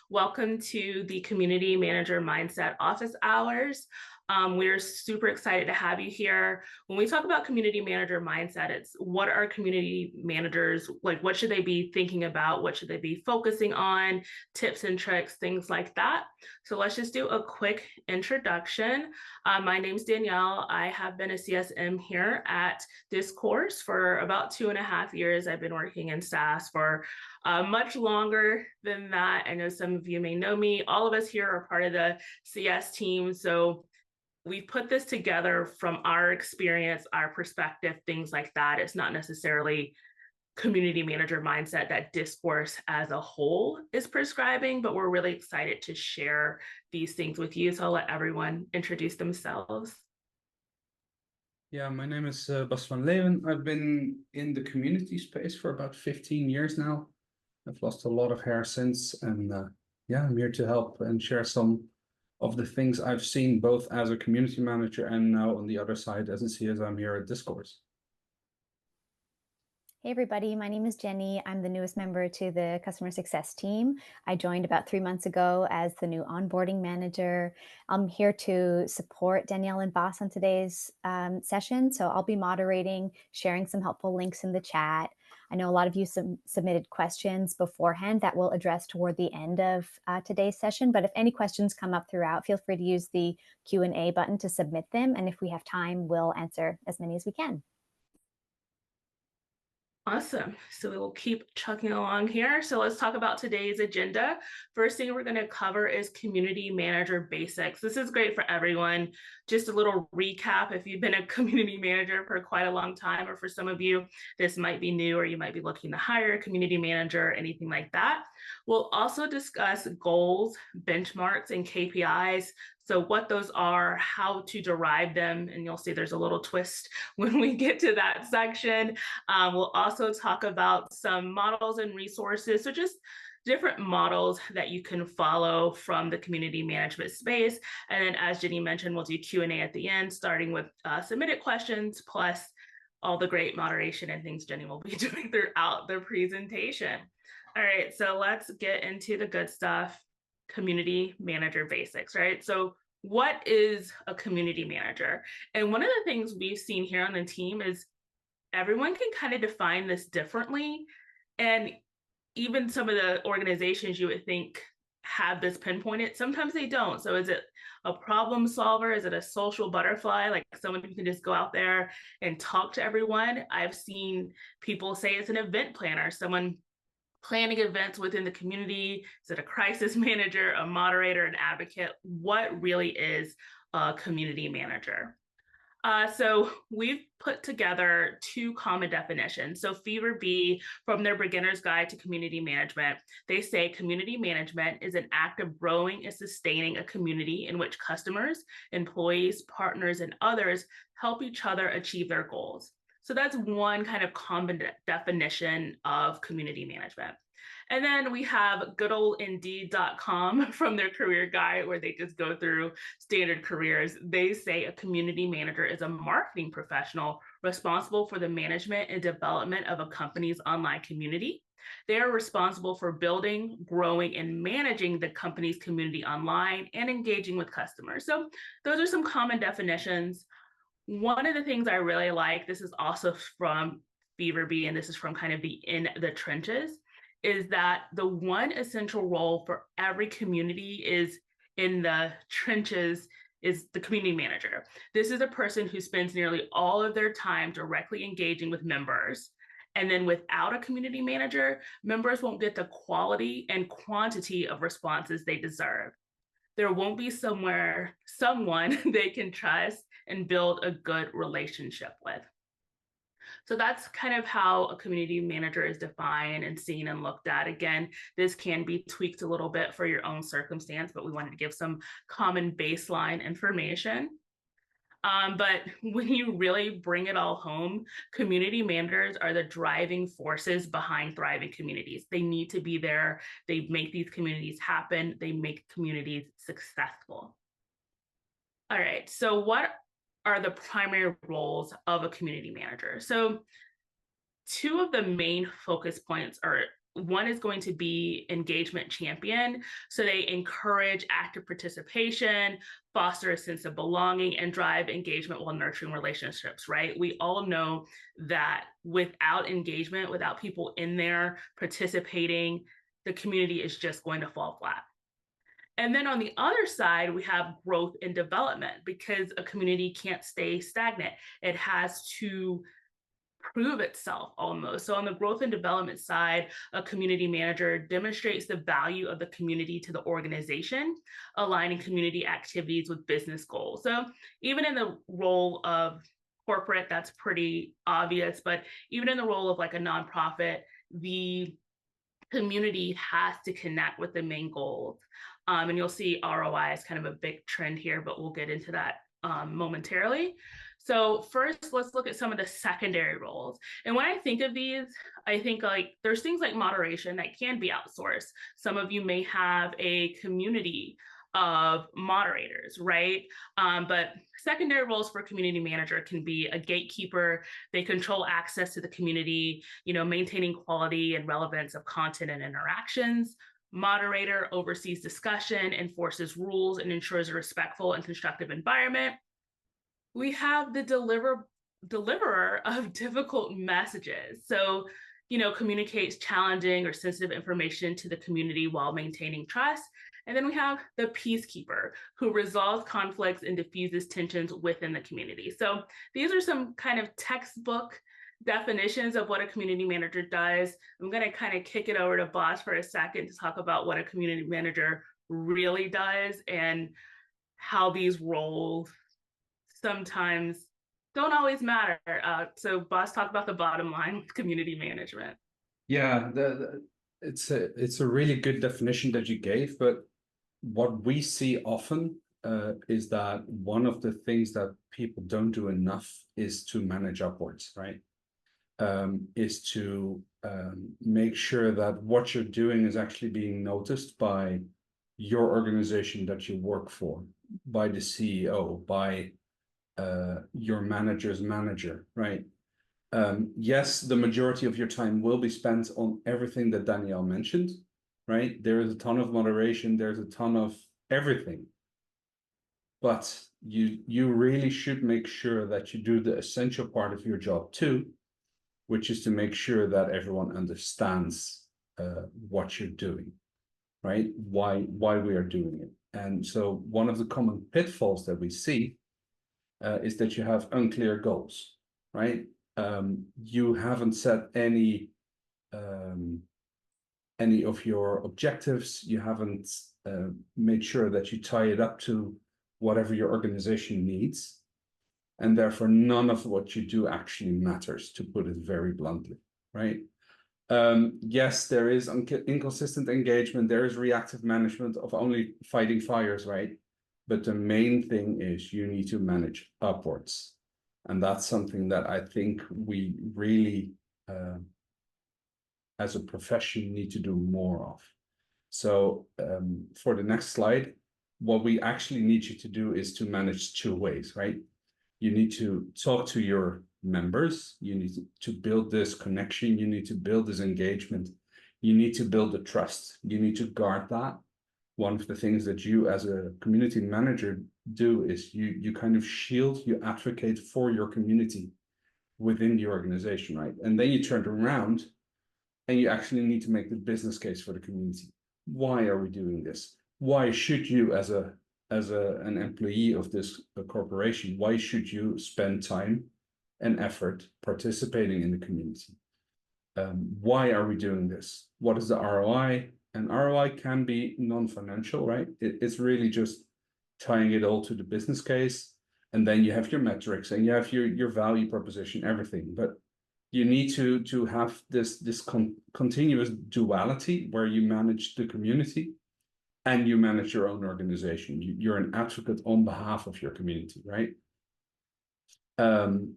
Welcome to the Community Manager Mindset Office Hours. We're super excited to have you here. When we talk about community manager mindset, it's what are community managers, like what should they be thinking about? What should they be focusing on? Tips and tricks, things like that. So let's just do a quick introduction. My name's Danielle. I have been a CSM here at Discourse for about 2.5 years. I've been working in SaaS for much longer than that. I know some of you may know me. All of us here are part of the CS team. So we've put this together from our experience, our perspective, things like that. It's not necessarily community manager mindset that Discourse as a whole is prescribing, but we're really excited to share these things with you. So I'll let everyone introduce themselves. Yeah, my name is Bas van Leeuwen. I've been in the community space for about 15 years now. I've lost a lot of hair since, and yeah, I'm here to help and share some of the things I've seen both as a community manager and now on the other side as a CSM here at Discourse. Hey everybody, my name is Jenny. I'm the newest member to the customer success team. I joined about 3 months ago as the new onboarding manager. I'm here to support Danielle and Bas on today's session. So I'll be moderating, sharing some helpful links in the chat. I know a lot of you submitted questions beforehand that we'll address toward the end of today's session. But if any questions come up throughout, feel free to use the Q&A button to submit them. And if we have time, we'll answer as many as we can. Awesome. So we will keep chugging along here. So let's talk about today's agenda. First thing we're going to cover is community manager basics. This is great for everyone. Just a little recap. If you've been a community manager for quite a long time, or for some of you, this might be new, or you might be looking to hire a community manager, anything like that. We'll also discuss goals, benchmarks, and KPIs. So what those are, how to derive them, and you'll see there's a little twist when we get to that section. We'll also talk about some models and resources, so just different models that you can follow from the community management space. And then, as Jenny mentioned, we'll do Q&A at the end, starting with submitted questions, plus all the great moderation and things Jenny will be doing throughout the presentation. All right, so let's get into the good stuff. Community manager basics, right? So what is a community manager? And one of the things we've seen here on the team is everyone can kind of define this differently. And even some of the organizations you would think have this pinpointed, sometimes they don't. So is it a problem solver? Is it a social butterfly, like someone who can just go out there and talk to everyone? I've seen people say it's an event planner, someone planning events within the community. Is it a crisis manager, a moderator, an advocate? What really is a community manager? So we've put together 2 common definitions. So Fever Bee, from their Beginner's Guide to Community Management, they say community management is an act of growing and sustaining a community in which customers, employees, partners, and others help each other achieve their goals. So that's one kind of common definition of community management. And then we have good old Indeed.com from their career guide, where they just go through standard careers. They say a community manager is a marketing professional responsible for the management and development of a company's online community. They are responsible for building, growing, and managing the company's community online and engaging with customers. So those are some common definitions. One of the things I really like, this is also from Fever Bee, and this is from kind of the in the trenches, is that the one essential role for every community is in the trenches is the community manager. This is a person who spends nearly all of their time directly engaging with members. And then without a community manager, members won't get the quality and quantity of responses they deserve. There won't be someone they can trust and build a good relationship with. So that's kind of how a community manager is defined and seen and looked at. Again, this can be tweaked a little bit for your own circumstance, but we wanted to give some common baseline information. But when you really bring it all home, community managers are the driving forces behind thriving communities. They need to be there. They make these communities happen. They make communities successful. All right, so what are the primary roles of a community manager? So 2 of the main focus points are one is going to be engagement champion. So they encourage active participation, foster a sense of belonging, and drive engagement while nurturing relationships, right? We all know that without engagement, without people in there participating, the community is just going to fall flat. And then on the other side, we have growth and development, because a community can't stay stagnant. It has to prove itself almost. So on the growth and development side, a community manager demonstrates the value of the community to the organization, aligning community activities with business goals. So even in the role of corporate, that's pretty obvious, but even in the role of like a nonprofit, the community has to connect with the main goals. And you'll see ROI is kind of a big trend here, but we'll get into that momentarily. So first, let's look at some of the secondary roles. And when I think of these, I think like there's things like moderation that can be outsourced. Some of you may have a community of moderators, right? But secondary roles for a community manager can be a gatekeeper. They control access to the community, maintaining quality and relevance of content and interactions. Moderator oversees discussion, enforces rules, and ensures a respectful and constructive environment. We have the deliverer of difficult messages. So, communicates challenging or sensitive information to the community while maintaining trust. And then we have the peacekeeper, who resolves conflicts and diffuses tensions within the community. So these are some kind of textbook definitions of what a community manager does. I'm going to kind of kick it over to Boss for a second to talk about what a community manager really does and how these roles sometimes don't always matter. So Boss, talk about the bottom line with community management. Yeah, it's a really good definition that you gave, but what we see often is that one of the things that people don't do enough is to manage upwards, right? Is to make sure that what you're doing is actually being noticed by your organization that you work for, by the CEO, by your manager's manager, right? Yes, the majority of your time will be spent on everything that Danielle mentioned, right? There is a ton of moderation, there's a ton of everything. But you really should make sure that you do the essential part of your job too, which is to make sure that everyone understands what you're doing, right? Why we are doing it. And so one of the common pitfalls that we see is that you have unclear goals, right? You haven't set any of your objectives. You haven't made sure that you tie it up to whatever your organization needs. And therefore, none of what you do actually matters, to put it very bluntly, right? Yes, there is inconsistent engagement. There is reactive management of only fighting fires, right? But the main thing is you need to manage upwards. And that's something that I think we really, as a profession, need to do more of. So for the next slide, what we actually need you to do is to manage two ways, right? You need to talk to your members. You need to build this connection. You need to build this engagement. You need to build the trust. You need to guard that. One of the things that you as a community manager do is you kind of shield, you advocate for your community within the organization, right? And then you turn around and you actually need to make the business case for the community. Why are we doing this? Why should you, as an employee of this corporation, why should you spend time and effort participating in the community? Why are we doing this? What is the ROI? And ROI can be non-financial, right? It's really just tying it all to the business case. And then you have your metrics and you have your value proposition, everything. But you need to have this continuous duality where you manage the community and you manage your own organization. You're an advocate on behalf of your community, right? And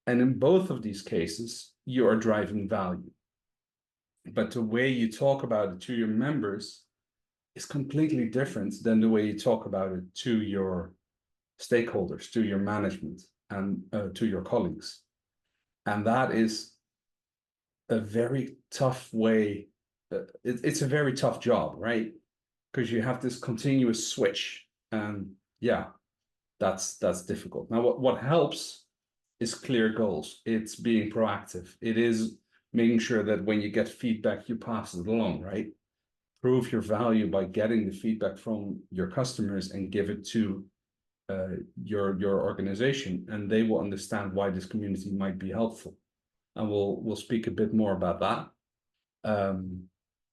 in both of these cases, you are driving value. But the way you talk about it to your members is completely different than the way you talk about it to your stakeholders, to your management, and to your colleagues. And that is a very tough way it's a very tough job, right? Because you have this continuous switch, and yeah, that's difficult. Now, what helps is clear goals. It's being proactive. It is making sure that when you get feedback, you pass it along, right? Prove your value by getting the feedback from your customers and give it to your organization, and they will understand why this community might be helpful. And we'll speak a bit more about that.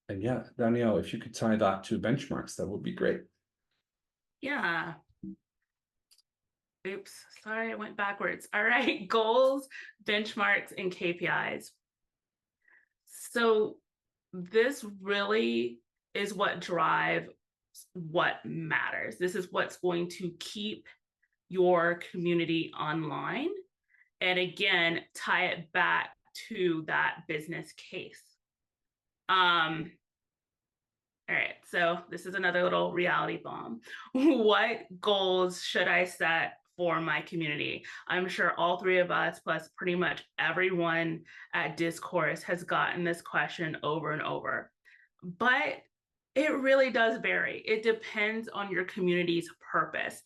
And yeah, Danielle, if you could tie that to benchmarks, that would be great. Yeah. Oops, sorry, I went backwards. All right, goals, benchmarks, and KPIs. So this really is what drives what matters. This is what's going to keep your community online. And again, tie it back to that business case. All right, so this is another little reality bomb. What goals should I set for my community? I'm sure all three of us, plus pretty much everyone at Discourse, has gotten this question over and over. But it really does vary. It depends on your community's purpose.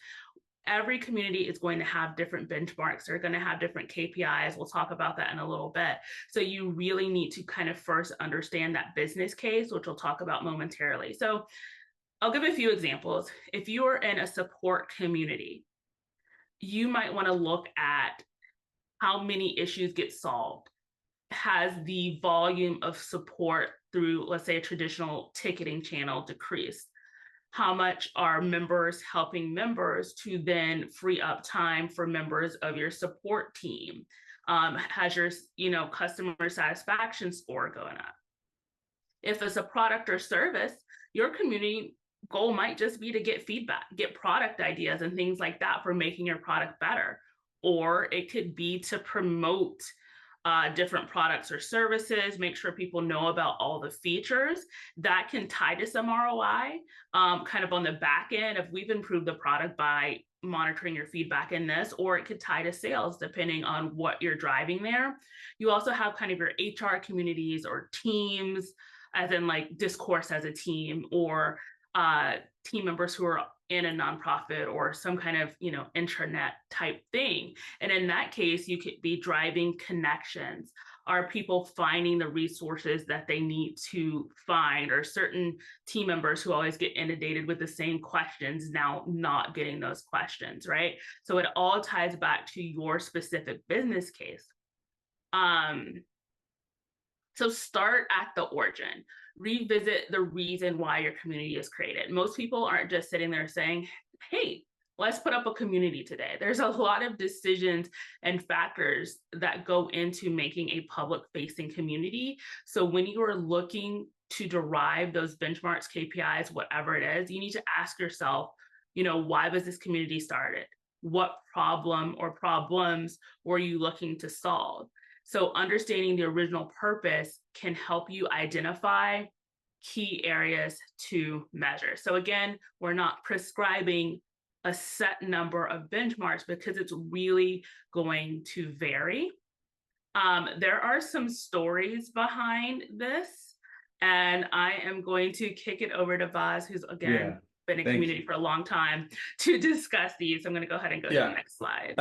Every community is going to have different benchmarks. They're going to have different KPIs. We'll talk about that in a little bit. So you really need to kind of first understand that business case, which we'll talk about momentarily. So I'll give a few examples. If you are in a support community, you might want to look at how many issues get solved. Has the volume of support through, let's say, a traditional ticketing channel decreased? How much are members helping members to then free up time for members of your support team? Has your customer satisfaction score going up? If it's a product or service, your community goal might just be to get feedback, get product ideas and things like that for making your product better. Or it could be to promote different products or services, make sure people know about all the features that can tie to some ROI, kind of on the back end if we've improved the product by monitoring your feedback in this, or it could tie to sales depending on what you're driving there. You also have kind of your HR communities or teams, as in like Discourse as a team, or team members who are in a nonprofit or some kind of, intranet type thing. And in that case, you could be driving connections. Are people finding the resources that they need to find, or certain team members who always get inundated with the same questions now not getting those questions, right? So it all ties back to your specific business case. So start at the origin. Revisit the reason why your community is created. Most people aren't just sitting there saying, hey, let's put up a community today. There's a lot of decisions and factors that go into making a public-facing community. So when you are looking to derive those benchmarks, KPIs, whatever it is, you need to ask yourself, why was this community started? What problem or problems were you looking to solve? So understanding the original purpose can help you identify key areas to measure. So again, we're not prescribing a set number of benchmarks because it's really going to vary. There are some stories behind this, and I am going to kick it over to Vaz, who's again been in community for a long time, to discuss these. I'm going to go ahead and go to the next slide.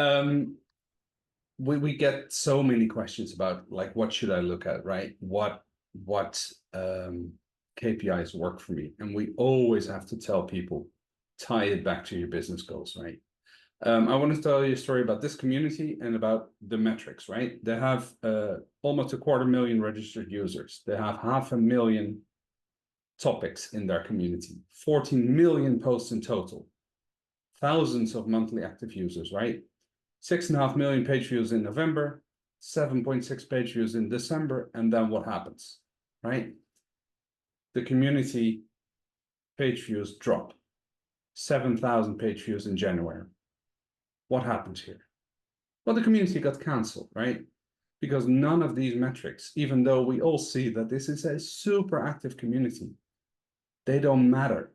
We get so many questions about like, what should I look at, right? What KPIs work for me? And we always have to tell people, tie it back to your business goals, right? I want to tell you a story about this community and about the metrics, right? They have almost 250,000 registered users. They have 500,000 topics in their community, 14 million posts in total, thousands of monthly active users, right? 6.5 million page views in November, 7.6 page views in December, and then what happens, right? The community page views drop, 7,000 page views in January. What happened here? Well, the community got canceled, right? Because none of these metrics, even though we all see that this is a super active community, they don't matter.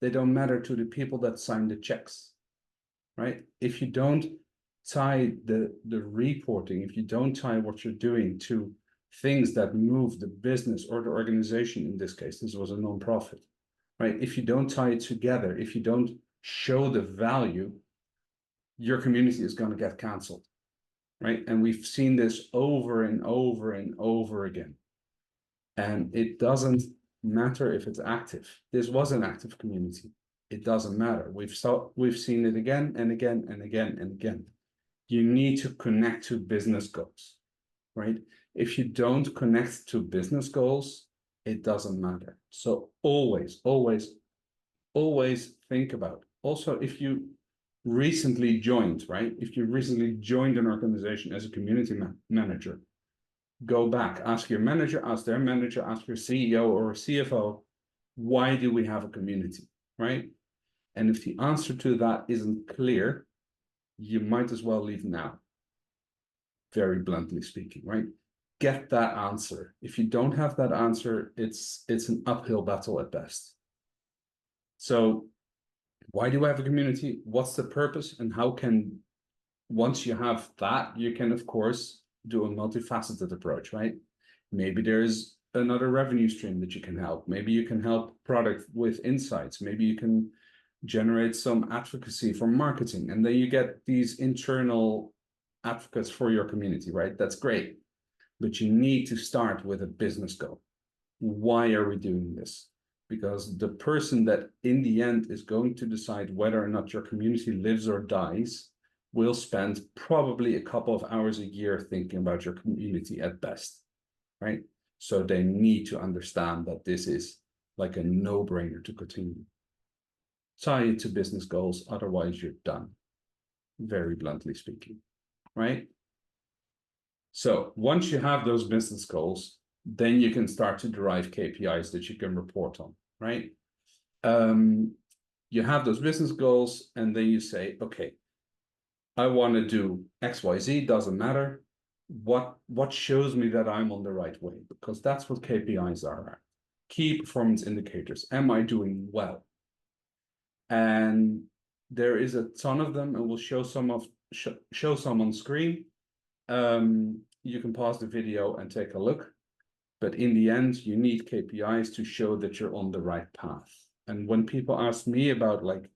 They don't matter to the people that sign the checks, right? If you don't tie the reporting, if you don't tie what you're doing to things that move the business or the organization. In this case, this was a nonprofit, right? If you don't tie it together, if you don't show the value, your community is going to get canceled, right? And we've seen this over and over and over again. And it doesn't matter if it's active. This was an active community. It doesn't matter. We've seen it again and again and again and again. You need to connect to business goals, right? If you don't connect to business goals, it doesn't matter. So always, always, always think about. Also, if you recently joined, right? If you recently joined an organization as a community manager, go back, ask your manager, ask their manager, ask your CEO or CFO, why do we have a community, right? And if the answer to that isn't clear, you might as well leave now, very bluntly speaking, right? Get that answer. If you don't have that answer, it's an uphill battle at best. So why do we have a community? What's the purpose? And how can, once you have that, you can, of course, do a multifaceted approach, right? Maybe there's another revenue stream that you can help. Maybe you can help product with insights. Maybe you can generate some advocacy for marketing, and then you get these internal advocates for your community, right? That's great. But you need to start with a business goal. Why are we doing this? Because the person that in the end is going to decide whether or not your community lives or dies will spend probably a couple of hours a year thinking about your community at best, right? So they need to understand that this is like a no-brainer to continue. Tie it to business goals, otherwise you're done, very bluntly speaking, right? So once you have those business goals, then you can start to derive KPIs that you can report on, right? You have those business goals, and then you say, okay, I want to do XYZ, doesn't matter. What shows me that I'm on the right way? Because that's what KPIs are. Key performance indicators. Am I doing well? And there is a ton of them, and we'll show some on screen. You can pause the video and take a look. But in the end, you need KPIs to show that you're on the right path. And when people ask me about like,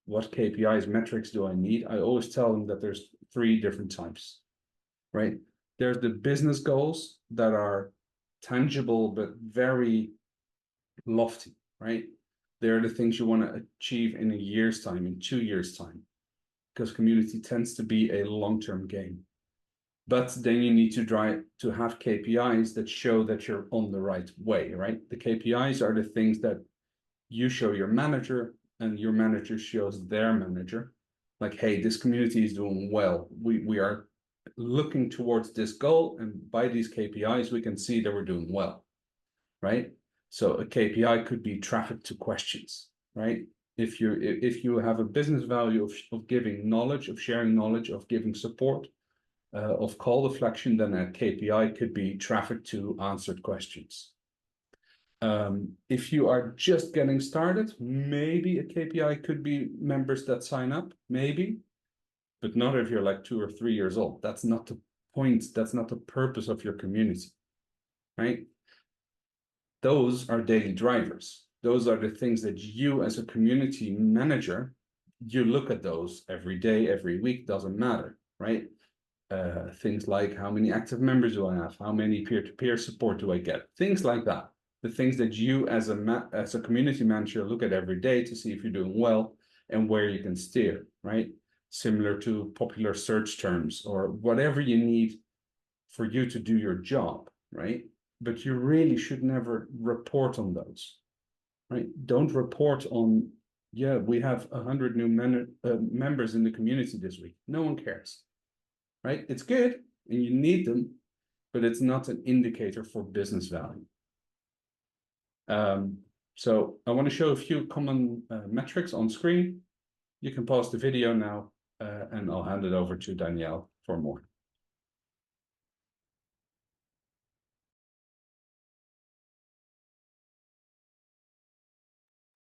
what KPIs, metrics do I need? I always tell them that there's 3 different types, right? There's the business goals that are tangible, but very lofty, right? They're the things you want to achieve in a year's time, in 2 years' time, because community tends to be a long-term game. But then you need to try to have KPIs that show that you're on the right way, right? The KPIs are the things that you show your manager, and your manager shows their manager. Like, hey, this community is doing well. We are looking towards this goal, and by these KPIs, we can see that we're doing well, right? So a KPI could be traffic to questions, right? If you have a business value of giving knowledge, of sharing knowledge, of giving support, of call deflection, then a KPI could be traffic to answered questions. If you are just getting started, maybe a KPI could be members that sign up, maybe, but not if you're like 2 or 3 years old. That's not the point. That's not the purpose of your community, right? Those are daily drivers. Those are the things that you as a community manager, you look at those every day, every week, doesn't matter, right? Things like how many active members do I have? How many peer-to-peer support do I get? Things like that. The things that you as a community manager look at every day to see if you're doing well and where you can steer, right? Similar to popular search terms or whatever you need for you to do your job, right? But you really should never report on those, right? Don't report on, yeah, we have 100 new members in the community this week. No one cares, right? It's good and you need them, but it's not an indicator for business value. So I want to show a few common metrics on screen. You can pause the video now, and I'll hand it over to Danielle for more.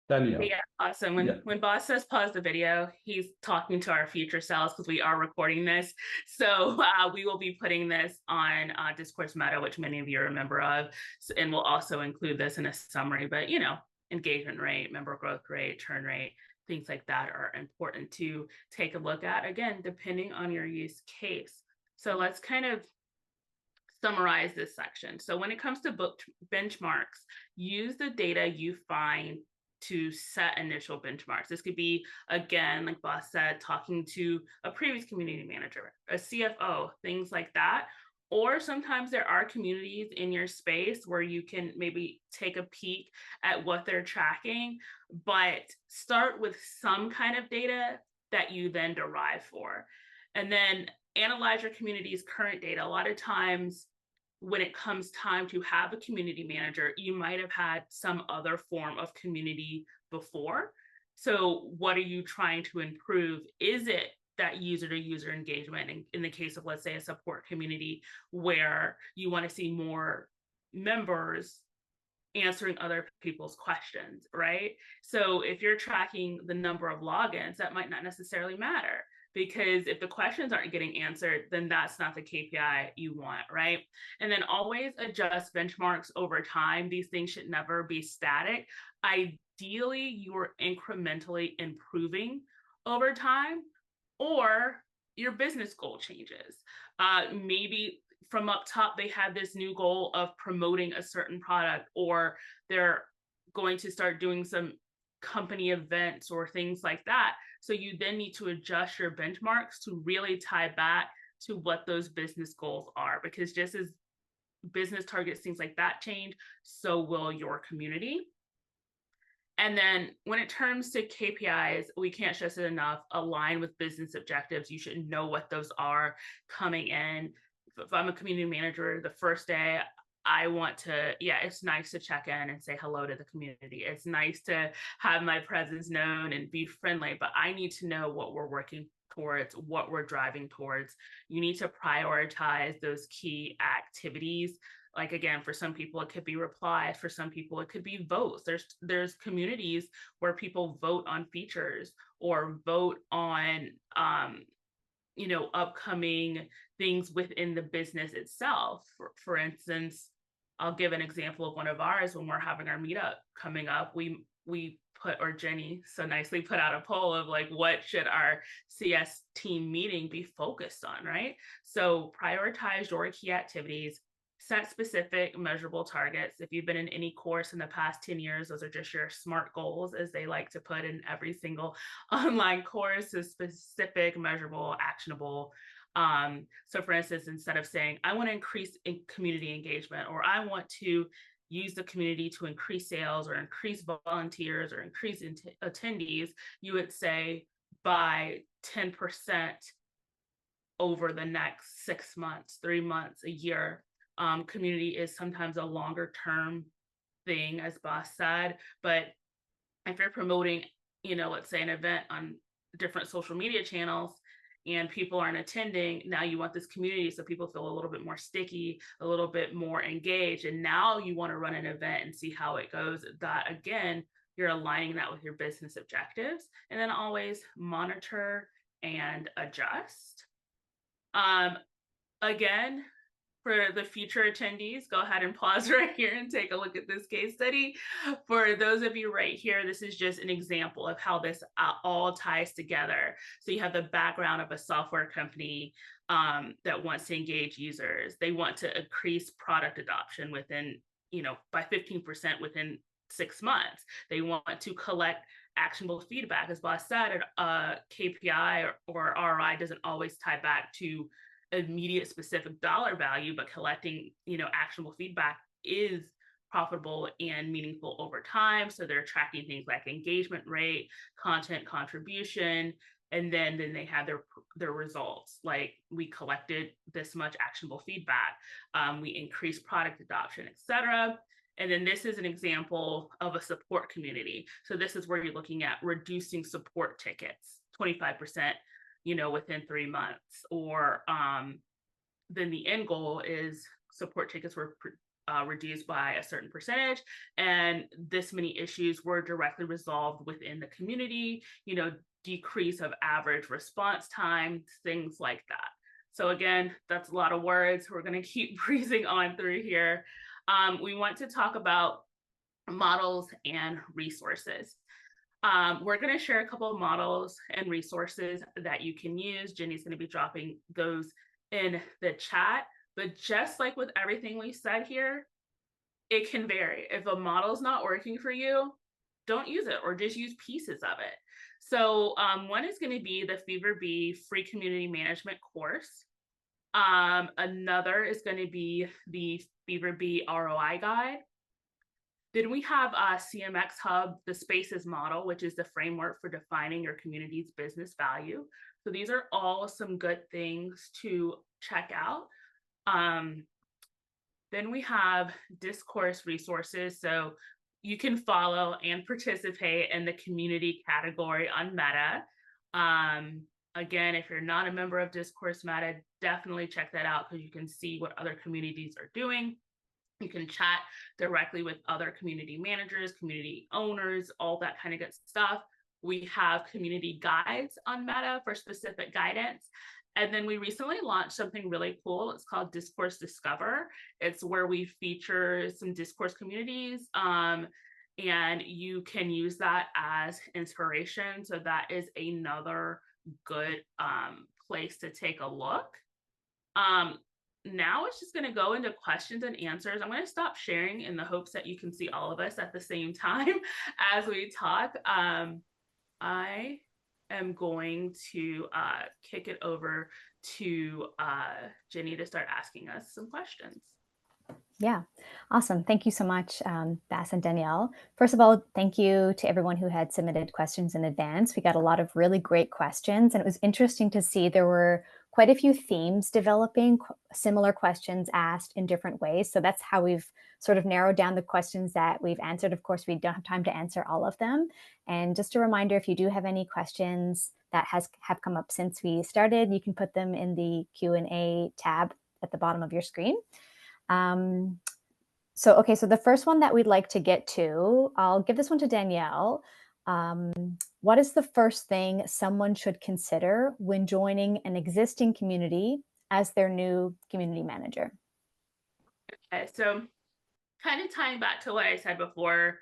Danielle. Yeah, awesome. When boss says pause the video, he's talking to our future selves because we are recording this. So we will be putting this on Discourse Meta, which many of you are a member of, and we'll also include this in a summary. But engagement rate, member growth rate, churn rate, things like that are important to take a look at, again, depending on your use case. So let's kind of summarize this section. So when it comes to book benchmarks, use the data you find to set initial benchmarks. This could be, again, like Boss said, talking to a previous community manager, a CFO, things like that. Or sometimes there are communities in your space where you can maybe take a peek at what they're tracking, but start with some kind of data that you then derive for. And then analyze your community's current data. A lot of times when it comes time to have a community manager, you might have had some other form of community before. So what are you trying to improve? Is it that user-to-user engagement? In the case of, let's say, a support community where you want to see more members answering other people's questions, right? So if you're tracking the number of logins, that might not necessarily matter, because if the questions aren't getting answered, then that's not the KPI you want, right? And then always adjust benchmarks over time. These things should never be static. Ideally, you are incrementally improving over time, or your business goal changes. Maybe from up top, they have this new goal of promoting a certain product, or they're going to start doing some company events or things like that. So you then need to adjust your benchmarks to really tie back to what those business goals are, because just as business targets, things like that change, so will your community. And then when it comes to KPIs, we can't stress it enough, align with business objectives. You should know what those are coming in. If I'm a community manager, the first day, I want to, it's nice to check in and say hello to the community. It's nice to have my presence known and be friendly, but I need to know what we're working towards, what we're driving towards. You need to prioritize those key activities. Like, again, for some people, it could be replies. For some people, it could be votes. There's communities where people vote on features or vote on, upcoming things within the business itself. For instance, I'll give an example of one of ours. When we're having our meetup coming up, we put, or Jenny so nicely put out a poll of like, what should our CS team meeting be focused on, right? So prioritize your key activities, set specific measurable targets. If you've been in any course in the past 10 years, those are just your SMART goals, as they like to put in every single online course, is specific, measurable, actionable. So for instance, instead of saying, I want to increase community engagement, or I want to use the community to increase sales or increase volunteers or increase attendees, you would say by 10% over the next 6 months, 3 months, a year. Community is sometimes a longer term thing, as Boss said, but if you're promoting, let's say an event on different social media channels and people aren't attending, now you want this community so people feel a little bit more sticky, a little bit more engaged, and now you want to run an event and see how it goes. That, again, you're aligning that with your business objectives, and then always monitor and adjust. Again, for the future attendees, go ahead and pause right here and take a look at this case study. For those of you right here, this is just an example of how this all ties together. So you have the background of a software company that wants to engage users. They want to increase product adoption within, by 15% within 6 months. They want to collect actionable feedback. As Boss said, KPI or ROI doesn't always tie back to immediate specific dollar value, but collecting, actionable feedback is profitable and meaningful over time. So they're tracking things like engagement rate, content contribution, and then they have their results. Like, we collected this much actionable feedback, we increased product adoption, etc. And then this is an example of a support community. So this is where you're looking at reducing support tickets 25%, within 3 months, or then the end goal is support tickets were reduced by a certain percentage, and this many issues were directly resolved within the community, decrease of average response time, things like that. So again, that's a lot of words. We're going to keep breezing on through here. We want to talk about models and resources. We're going to share a couple of models and resources that you can use. Jenny's going to be dropping those in the chat. But just like with everything we said here, it can vary. If a model is not working for you, don't use it, or just use pieces of it. So one is going to be the Fever Bee free community management course. Another is going to be the Fever Bee ROI guide. Then we have CMX Hub, the Spaces model, which is the framework for defining your community's business value. So these are all some good things to check out. Then we have Discourse resources. So you can follow and participate in the community category on Meta. Again, if you're not a member of Discourse Meta, definitely check that out because you can see what other communities are doing. You can chat directly with other community managers, community owners, all that kind of good stuff. We have community guides on Meta for specific guidance. And then we recently launched something really cool. It's called Discourse Discover. It's where we feature some Discourse communities, and you can use that as inspiration. So that is another good place to take a look. Now it's just going to go into questions and answers. I'm going to stop sharing in the hopes that you can see all of us at the same time as we talk. I am going to kick it over to Jenny to start asking us some questions. Yeah, awesome. Thank you so much, Bas and Danielle. First of all, thank you to everyone who had submitted questions in advance. We got a lot of really great questions, and it was interesting to see there were quite a few themes developing, similar questions asked in different ways. So that's how we've sort of narrowed down the questions that we've answered. Of course, we don't have time to answer all of them. And just a reminder, if you do have any questions that have come up since we started, you can put them in the Q&A tab at the bottom of your screen. So the first one that we'd like to get to, I'll give this one to Danielle. What is the first thing someone should consider when joining an existing community as their new community manager? Okay, so kind of tying back to what I said before,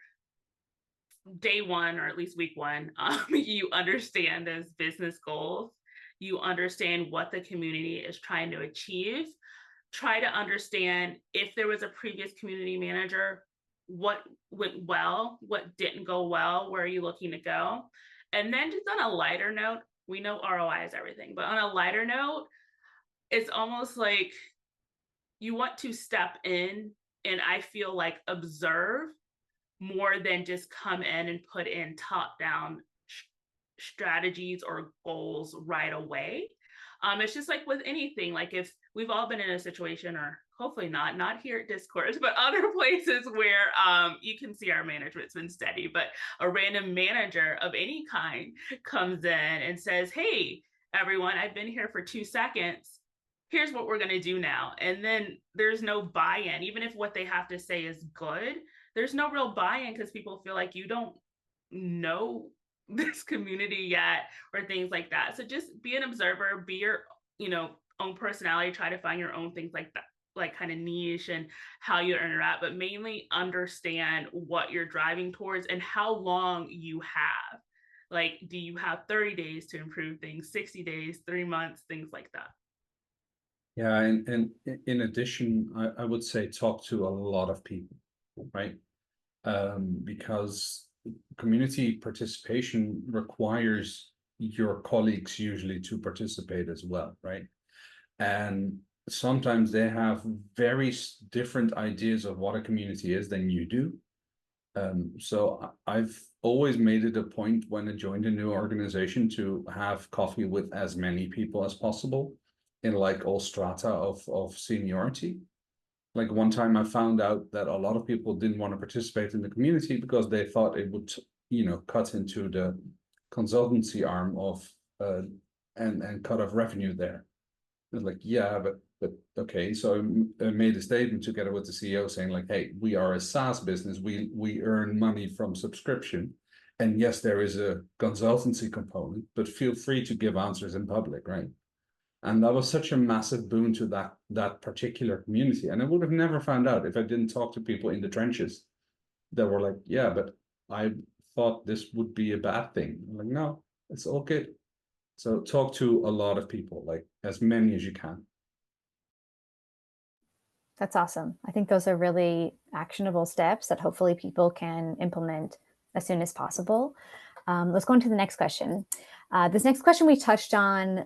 day one, or at least week one, you understand those business goals. You understand what the community is trying to achieve. Try to understand if there was a previous community manager, what went well, what didn't go well, where are you looking to go? And then just on a lighter note, we know ROI is everything, but on a lighter note, it's almost like you want to step in and I feel like observe more than just come in and put in top-down strategies or goals right away. It's just like with anything, like if we've all been in a situation, or hopefully not here at Discourse, but other places where you can see our management's been steady, but a random manager of any kind comes in and says, hey, everyone, I've been here for 2 seconds. Here's what we're going to do now. And then there's no buy-in, even if what they have to say is good, there's no real buy-in because people feel like you don't know this community yet, or things like that. So just be an observer, be your own personality, try to find your own things like that, like kind of niche and how you interact, but mainly understand what you're driving towards and how long you have. Like, do you have 30 days to improve things, 60 days, 3 months, things like that? Yeah, and in addition, I would say talk to a lot of people, right? Because community participation requires your colleagues usually to participate as well, right? And sometimes they have very different ideas of what a community is than you do. So I've always made it a point when I joined a new organization to have coffee with as many people as possible in like all strata of seniority. Like one time I found out that a lot of people didn't want to participate in the community because they thought it would, cut into the consultancy arm of and cut off revenue there. It's like, yeah, but But okay, so I made a statement together with the CEO saying like, hey, we are a SaaS business. We earn money from subscription. And yes, there is a consultancy component, but feel free to give answers in public, right? And that was such a massive boon to that particular community. And I would have never found out if I didn't talk to people in the trenches that were like, yeah, but I thought this would be a bad thing. I'm like, no, it's all good. So talk to a lot of people, like as many as you can. That's awesome. I think those are really actionable steps that hopefully people can implement as soon as possible. Let's go into the next question. This next question we touched on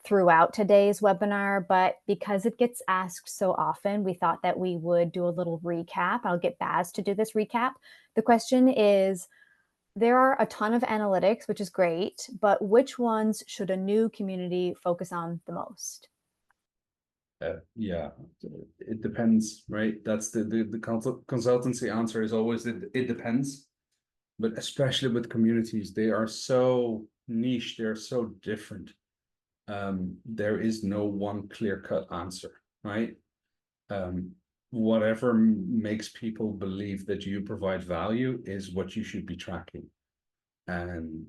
throughout today's webinar, but because it gets asked so often, we thought that we would do a little recap. I'll get Baz to do this recap. The question is, there are a ton of analytics, which is great, but which ones should a new community focus on the most? Yeah, it depends, right? That's the consultancy answer is always it depends. But especially with communities, they are so niche, they're so different. There is no one clear-cut answer, right? Whatever makes people believe that you provide value is what you should be tracking. And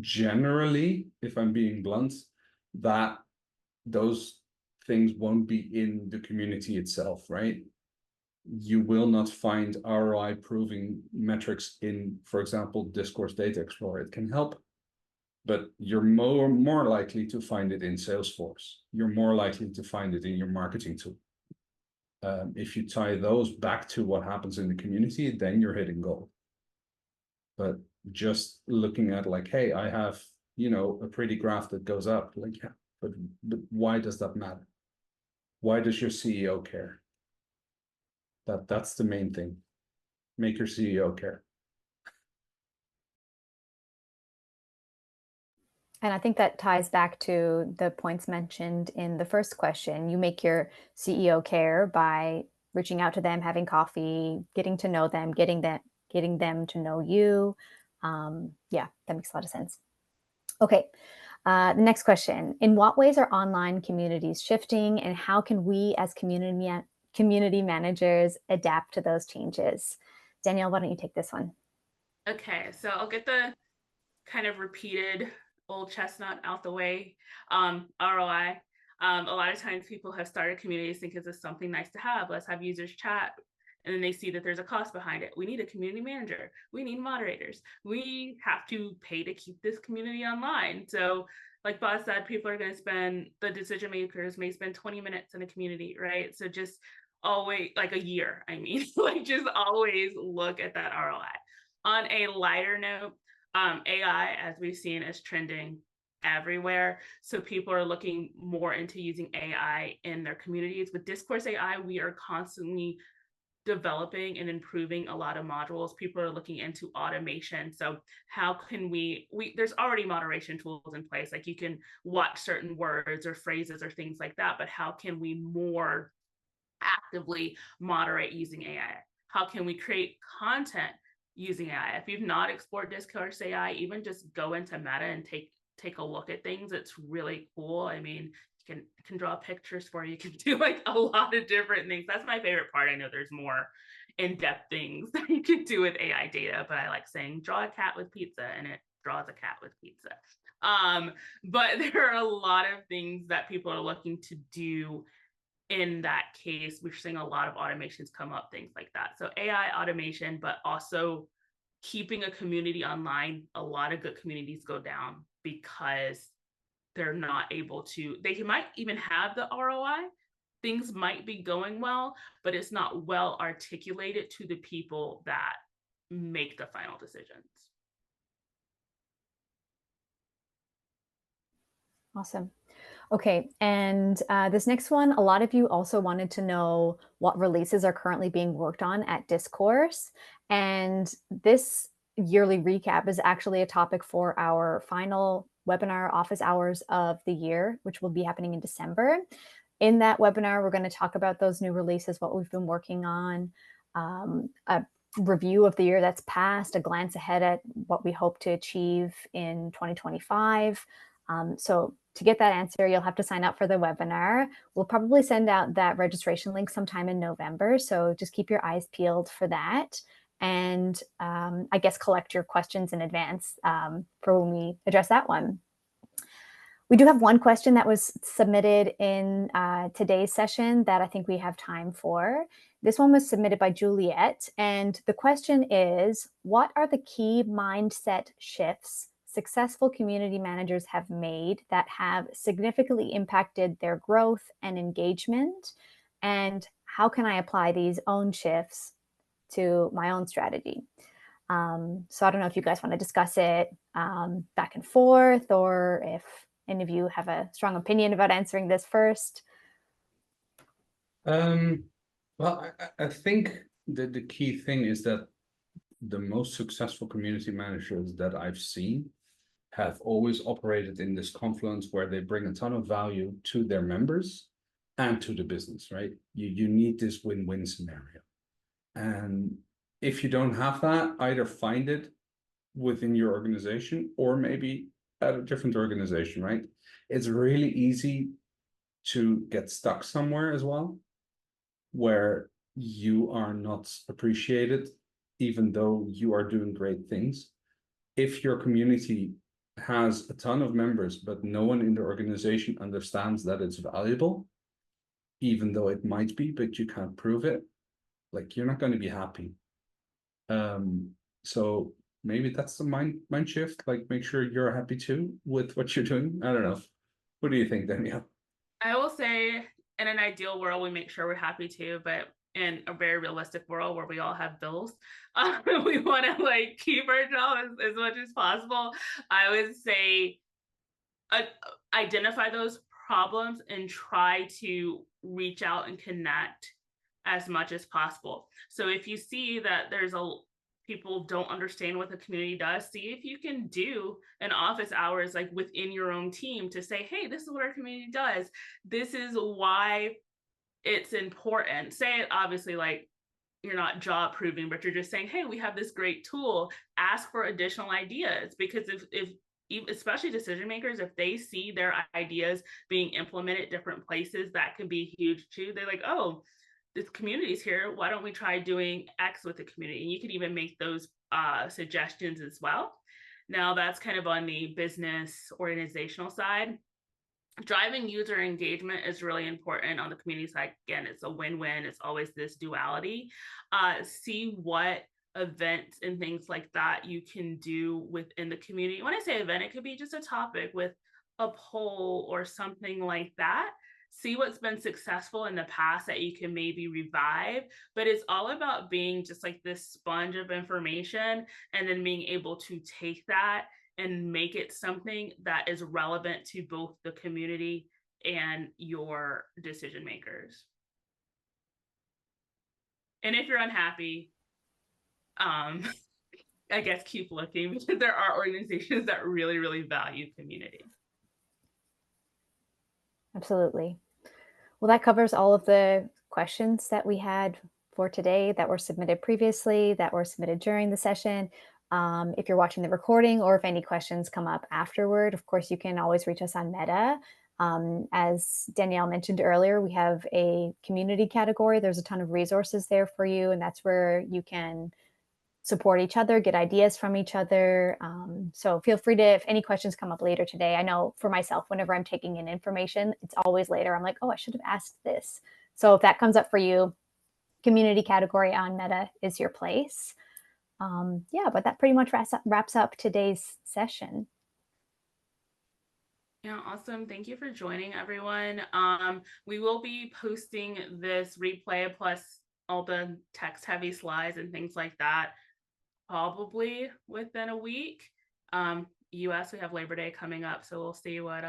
generally, if I'm being blunt, that those things won't be in the community itself, right? You will not find ROI proving metrics in, for example, Discourse Data Explorer. It can help, but you're more likely to find it in Salesforce. You're more likely to find it in your marketing tool. If you tie those back to what happens in the community, then you're hitting gold. But just looking at like, hey, I have, a pretty graph that goes up, like, yeah, but why does that matter? Why does your CEO care? That's the main thing. Make your CEO care. And I think that ties back to the points mentioned in the first question. You make your CEO care by reaching out to them, having coffee, getting to know them, getting them to know you. Yeah, that makes a lot of sense. Okay, the next question. In what ways are online communities shifting, and how can we as community managers adapt to those changes? Danielle, why don't you take this one? Okay, so I'll get the kind of repeated old chestnut out the way. ROI. A lot of times people have started communities thinking it's something nice to have. Let's have users chat. And then they see that there's a cost behind it. We need a community manager. We need moderators. We have to pay to keep this community online. So like Boz said, people are going to spend, the decision makers may spend 20 minutes in a community, right? So just always, like a year, I mean, like just always look at that ROI. On a lighter note, AI, as we've seen, is trending everywhere. So people are looking more into using AI in their communities. With Discourse AI, we are constantly developing and improving a lot of modules. People are looking into automation. So how can we there's already moderation tools in place, like you can watch certain words or phrases or things like that, but how can we more actively moderate using AI? How can we create content using AI? If you've not explored Discourse AI, even just go into Meta and take a look at things. It's really cool. I mean, you can draw pictures for you. You can do like a lot of different things. That's my favorite part. I know there's more in-depth things that you can do with AI data, but I like saying draw a cat with pizza, and it draws a cat with pizza. But there are a lot of things that people are looking to do. In that case, we're seeing a lot of automations come up, things like that. So AI automation, but also keeping a community online. A lot of good communities go down because they're not able to, they might even have the ROI, things might be going well, but it's not well articulated to the people that make the final decisions. Awesome. Okay, and this next one, a lot of you also wanted to know what releases are currently being worked on at Discourse. And this yearly recap is actually a topic for our final webinar, Office Hours of the Year, which will be happening in December. In that webinar, we're going to talk about those new releases, what we've been working on, a review of the year that's passed, a glance ahead at what we hope to achieve in 2025. So to get that answer, you'll have to sign up for the webinar. We'll probably send out that registration link sometime in November. So just keep your eyes peeled for that. And I guess collect your questions in advance for when we address that one. We do have one question that was submitted in today's session that I think we have time for. This one was submitted by Juliet, and the question is, what are the key mindset shifts successful community managers have made that have significantly impacted their growth and engagement? And how can I apply these own shifts to my own strategy? So I don't know if you guys want to discuss it back and forth, or if any of you have a strong opinion about answering this first. Well, I think that the key thing is that the most successful community managers that I've seen have always operated in this confluence where they bring a ton of value to their members and to the business, right? You need this win-win scenario. And if you don't have that, either find it within your organization or maybe at a different organization, right? It's really easy to get stuck somewhere as well, where you are not appreciated, even though you are doing great things. If your community has a ton of members, but no one in the organization understands that it's valuable, even though it might be, but you can't prove it, like you're not going to be happy. So maybe that's the mind shift, like make sure you're happy too with what you're doing. I don't know. What do you think, Danielle? I will say, in an ideal world, we make sure we're happy too, but in a very realistic world where we all have bills, we want to like keep our job as much as possible. I would say identify those problems and try to reach out and connect as much as possible. So if you see that there's people don't understand what the community does, see if you can do an office hours like within your own team to say, hey, this is what our community does. This is why it's important. Say it obviously like you're not job proving, but you're just saying, hey, we have this great tool. Ask for additional ideas, because if especially decision makers, if they see their ideas being implemented different places, that can be huge too. They're like, oh, this community's here, why don't we try doing X with the community? And you can even make those suggestions as well. Now that's kind of on the business organizational side. Driving user engagement is really important on the community side. Again, it's a win-win. It's always this duality. See what events and things like that you can do within the community. When I say event, it could be just a topic with a poll or something like that. See what's been successful in the past that you can maybe revive, but it's all about being just like this sponge of information and then being able to take that and make it something that is relevant to both the community and your decision makers. And if you're unhappy, I guess keep looking, because there are organizations that really, really value community. Absolutely. Well, that covers all of the questions that we had for today that were submitted previously, that were submitted during the session. If you're watching the recording, or if any questions come up afterward, of course, you can always reach us on Meta. As Danielle mentioned earlier, we have a community category. There's a ton of resources there for you, and that's where you can support each other, get ideas from each other. So feel free to, if any questions come up later today, I know for myself, whenever I'm taking in information, it's always later. I'm like, oh, I should have asked this. So if that comes up for you, community category on Meta is your place. Yeah, but that pretty much wraps up today's session. Yeah, awesome. Thank you for joining, everyone. We will be posting this replay plus all the text heavy slides and things like that probably within a week. US, we have Labor Day coming up, so we'll see what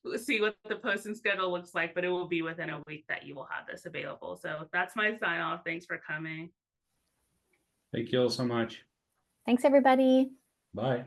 the posting schedule looks like, but it will be within a week that you will have this available. So that's my sign off. Thanks for coming. Thank you all so much. Thanks, everybody. Bye.